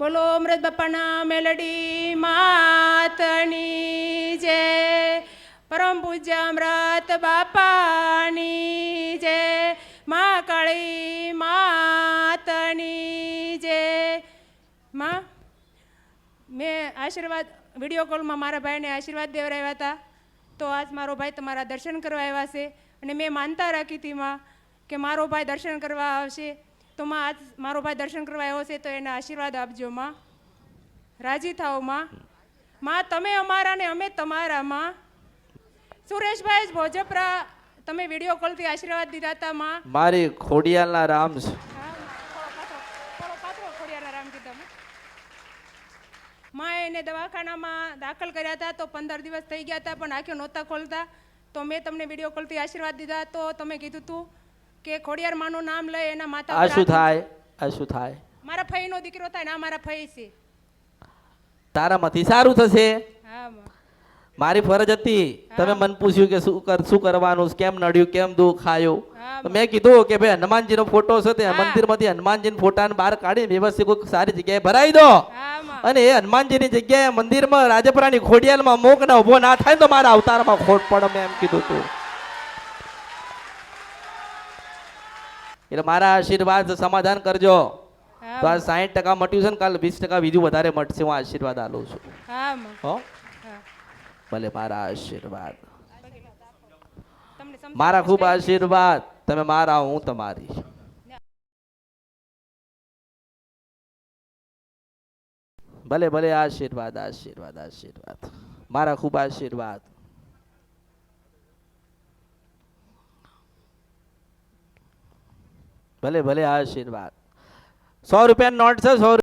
બોલો અમૃત બાપાના મેલડી માતની જય, પરમ પૂજ્ય અમૃત બાપાની જય, મા કાળી માતની જય. માં મેં આશીર્વાદ વિડીયો કોલમાં મારા ભાઈને આશીર્વાદ દેવરાવ્યા હતા, તો આજ મારો ભાઈ તમારા દર્શન કરવા આવ્યા છે અને મેં માનતા રાખી હતી માં કે મારો ભાઈ દર્શન કરવા આવશે, તો માં આજ મારો ભાઈ દર્શન કરવા આવ્યો છે તો એના આશીર્વાદ આપજો માં, રાજી થાઓ માં. માં તમે અમારા ને અમે તમારા માં. સુરેશભાઈ ભોજપરા તમે વિડીયો કોલથી આશીર્વાદ દીધા હતા માં. મારી ખોડિયાલના રામ છે. માં એને દવાખાનામાં દાખલ કર્યા હતા તો 15 દિવસ થઈ ગયા હતા પણ આંખો નહોતા ખોલતા, તો મેં તમને વિડીયો કોલથી આશીર્વાદ દીધા તો તમે કીધું હતું કે ખોડિયાર માનું નામ લઈ એના માતા. આ શું થાય? આ શું થાય? મારા ફઈનો દીકરો થાય ને આ મારા ફઈ છે. તારામાંથી સારું થશે. હા માં. મારી ફરજ હતી, તમે મને પૂછ્યું કે શું કરવાનું, કેમ નડ્યું, કેમ દુઃખ આવ્યું, તો મેં કીધું કે ભાઈ હનુમાનજીનો ફોટો છે તે મંદિરમાંથી હનુમાનજીના ફોટાને બહાર કાઢી વ્યવસ્થિત કોઈ સારી જગ્યાએ ભરાઈ દો, અને એ હનુમાનજીની જગ્યાએ મંદિરમાં રાજપરાની ખોડિયાલમાં મોક ના ઉભો ના થાય તો મારા અવતારમાં ખોટ પડે, મેં એમ કીધું હતું. એટલે મારા આશીર્વાદ સમાધાન કરજો. તો આ 60% મટ્યું છે ને કાલે 20% બીજું વધારે મટશે, હું આશીર્વાદ આલું છું. હો ભલે મારા આશીર્વાદ, મારા ખૂબ આશીર્વાદ, તમે મારા હું તમારી. ભલે ભલે આશીર્વાદ આશીર્વાદ આશીર્વાદ, મારા ખૂબ આશીર્વાદ. ભલે ભલે આશીર્વાદ. 100 રૂપિયા નોટ છે, 100